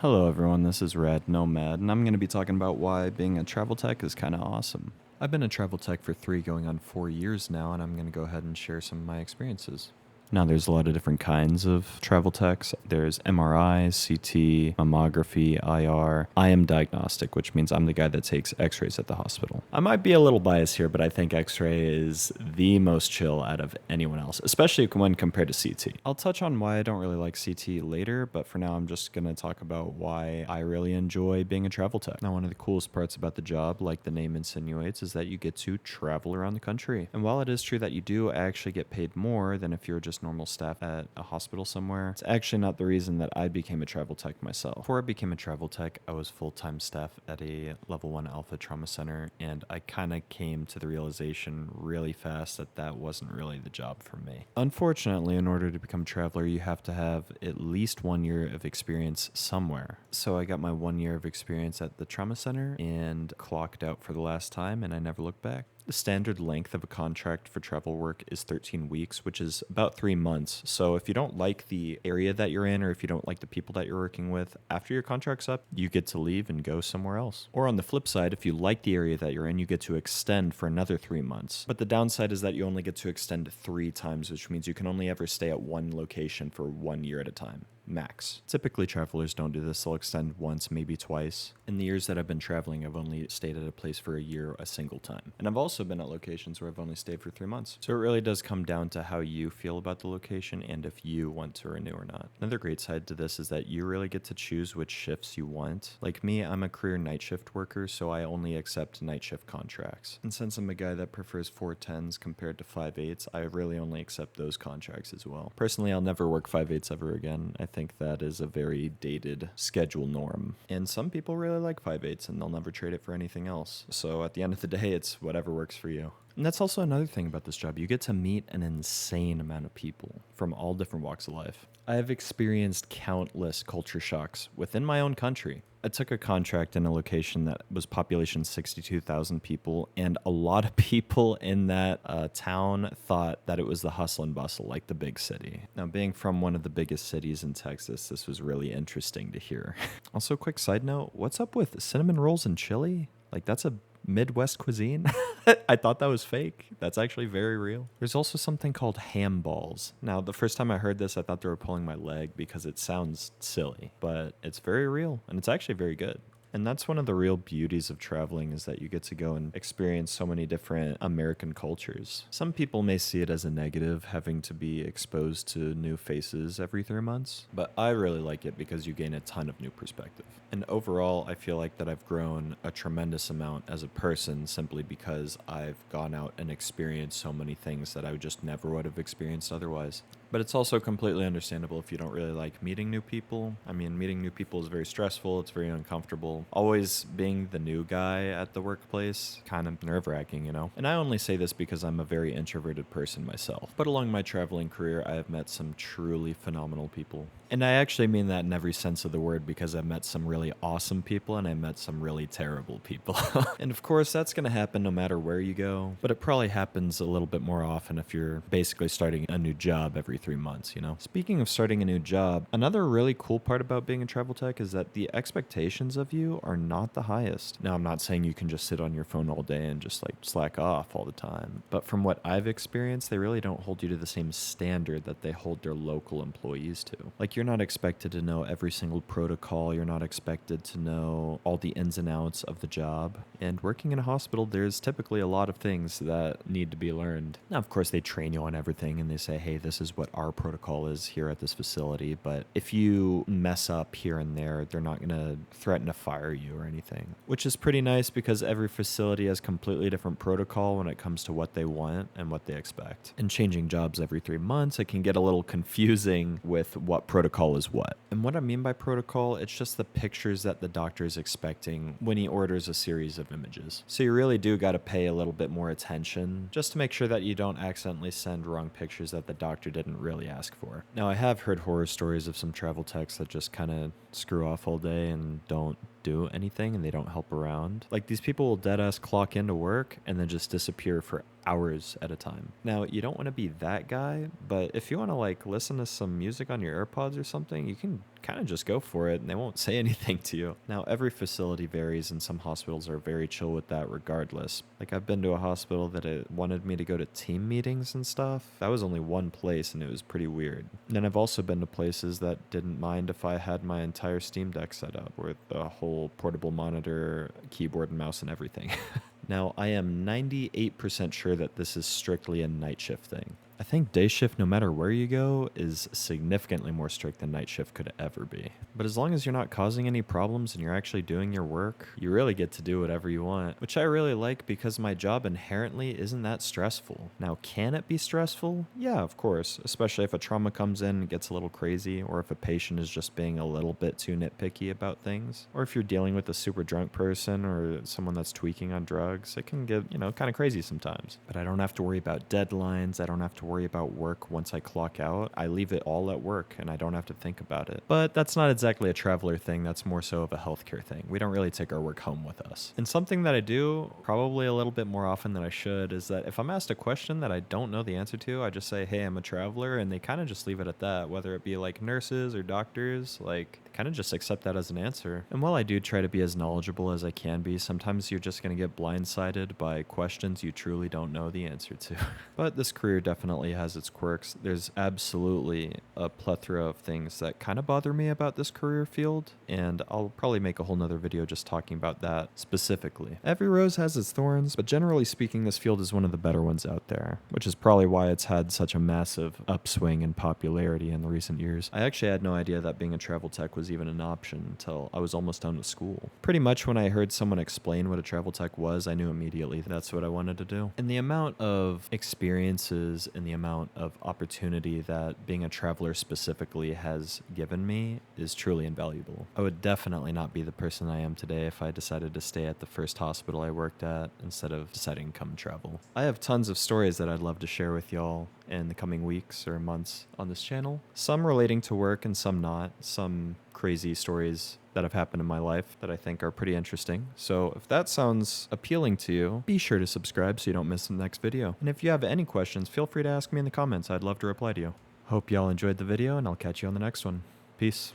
Hello everyone, this is Red Nomad, and I'm going to be talking about why being a travel tech is kind of awesome. I've been a travel tech for 3 going on 4 years now, and I'm going to go ahead and share some of my experiences. Now, there's a lot of different kinds of travel techs. There's MRI, CT, mammography, IR. I am diagnostic, which means I'm the guy that takes x-rays at the hospital. I might be a little biased here, but I think x-ray is the most chill out of anyone else, especially when compared to CT. I'll touch on why I don't really like CT later, but for now I'm just going to talk about why I really enjoy being a travel tech. Now, one of the coolest parts about the job, like the name insinuates, is that you get to travel around the country. And while it is true that you do actually get paid more than if you're just normal staff at a hospital somewhere, it's actually not the reason that I became a travel tech myself. Before I became a travel tech, I was full-time staff at a level 1 alpha trauma center, and I kind of came to the realization really fast that that wasn't really the job for me. Unfortunately, in order to become a traveler, you have to have at least 1 year of experience somewhere. So I got my 1 year of experience at the trauma center and clocked out for the last time, and I never looked back. The standard length of a contract for travel work is 13 weeks, which is about 3 months. So if you don't like the area that you're in, or if you don't like the people that you're working with, after your contract's up, you get to leave and go somewhere else. Or on the flip side, if you like the area that you're in, you get to extend for another 3 months. But the downside is that you only get to extend 3 times, which means you can only ever stay at one location for 1 year at a time. Max. Typically, travelers don't do this. They'll extend once, maybe twice. In the years that I've been traveling, I've only stayed at a place for a year a single time. And I've also been at locations where I've only stayed for 3 months. So it really does come down to how you feel about the location and if you want to renew or not. Another great side to this is that you really get to choose which shifts you want. Like me, I'm a career night shift worker, so I only accept night shift contracts. And since I'm a guy that prefers 410s compared to 5/8s, I really only accept those contracts as well. Personally, I'll never work 5/8s ever again. I think that is a very dated schedule norm. And some people really like 5/8s and they'll never trade it for anything else. So at the end of the day, it's whatever works for you. And that's also another thing about this job. You get to meet an insane amount of people from all different walks of life. I have experienced countless culture shocks within my own country. I took a contract in a location that was population 62,000 people, and a lot of people in that town thought that it was the hustle and bustle, like the big city. Now, being from one of the biggest cities in Texas, this was really interesting to hear. Also, quick side note, what's up with cinnamon rolls and chili? Like, that's a Midwest cuisine? I thought that was fake. That's actually very real. There's also something called ham balls. Now, the first time I heard this, I thought they were pulling my leg because it sounds silly, but it's very real and it's actually very good. And that's one of the real beauties of traveling, is that you get to go and experience so many different American cultures. Some people may see it as a negative, having to be exposed to new faces every 3 months, but I really like it because you gain a ton of new perspective. And overall, I feel like that I've grown a tremendous amount as a person simply because I've gone out and experienced so many things that I just never would have experienced otherwise. But it's also completely understandable if you don't really like meeting new people. I mean, meeting new people is very stressful. It's very uncomfortable. Always being the new guy at the workplace, kind of nerve-wracking, you know? And I only say this because I'm a very introverted person myself. But along my traveling career, I have met some truly phenomenal people. And I actually mean that in every sense of the word, because I've met some really awesome people and I met some really terrible people. And of course, that's going to happen no matter where you go. But it probably happens a little bit more often if you're basically starting a new job every 3 months, you know? Speaking of starting a new job, another really cool part about being a travel tech is that the expectations of you are not the highest. Now, I'm not saying you can just sit on your phone all day and just like slack off all the time. But from what I've experienced, they really don't hold you to the same standard that they hold their local employees to. Like, you're not expected to know every single protocol. You're not expected to know all the ins and outs of the job. And working in a hospital, there's typically a lot of things that need to be learned. Now, of course, they train you on everything and they say, hey, this is what our protocol is here at this facility. But if you mess up here and there, they're not going to threaten to fire you or anything, which is pretty nice because every facility has completely different protocol when it comes to what they want and what they expect. And changing jobs every 3 months, it can get a little confusing with what protocol is what. And what I mean by protocol, it's just the pictures that the doctor is expecting when he orders a series of images. So you really do got to pay a little bit more attention just to make sure that you don't accidentally send wrong pictures that the doctor didn't really ask for. Now, I have heard horror stories of some travel techs that just kind of screw off all day and don't do anything and they don't help around. Like, these people will deadass clock into work and then just disappear for hours at a time. Now, you don't want to be that guy, but if you want to like listen to some music on your AirPods or something, you can kind of just go for it and they won't say anything to you. Now, every facility varies and some hospitals are very chill with that regardless. Like I've been to a hospital that it wanted me to go to team meetings and stuff. That was only one place and it was pretty weird. And then I've also been to places that didn't mind if I had my entire Steam Deck set up with a whole portable monitor, keyboard and mouse and everything. Now, I am 98% sure that this is strictly a night shift thing. I think day shift, no matter where you go, is significantly more strict than night shift could ever be. But as long as you're not causing any problems and you're actually doing your work, you really get to do whatever you want, which I really like because my job inherently isn't that stressful. Now, can it be stressful? Yeah, of course, especially if a trauma comes in and gets a little crazy, or if a patient is just being a little bit too nitpicky about things, or if you're dealing with a super drunk person or someone that's tweaking on drugs, it can get, kind of crazy sometimes. But I don't have to worry about deadlines. I don't have to worry about work once I clock out. I leave it all at work and I don't have to think about it. But that's not exactly a traveler thing. That's more so of a healthcare thing. We don't really take our work home with us. And something that I do probably a little bit more often than I should is that if I'm asked a question that I don't know the answer to, I just say, hey, I'm a traveler. And they kind of just leave it at that, whether it be like nurses or doctors, like kind of just accept that as an answer. And while I do try to be as knowledgeable as I can be, sometimes you're just going to get blindsided by questions you truly don't know the answer to. But this career definitely has its quirks. There's absolutely a plethora of things that kind of bother me about this career field, and I'll probably make a whole nother video just talking about that specifically. Every rose has its thorns, but generally speaking, this field is one of the better ones out there, which is probably why it's had such a massive upswing in popularity in the recent years. I actually had no idea that being a travel tech was even an option until I was almost done with school. Pretty much when I heard someone explain what a travel tech was, I knew immediately that's what I wanted to do. And the amount of experiences and the amount of opportunity that being a traveler specifically has given me is truly invaluable. I would definitely not be the person I am today if I decided to stay at the first hospital I worked at instead of deciding to come travel. I have tons of stories that I'd love to share with y'all in the coming weeks or months on this channel. Some relating to work and some not. Some crazy stories that have happened in my life that I think are pretty interesting. So if that sounds appealing to you, be sure to subscribe so you don't miss the next video. And if you have any questions, feel free to ask me in the comments. I'd love to reply to you. Hope y'all enjoyed the video and I'll catch you on the next one. Peace.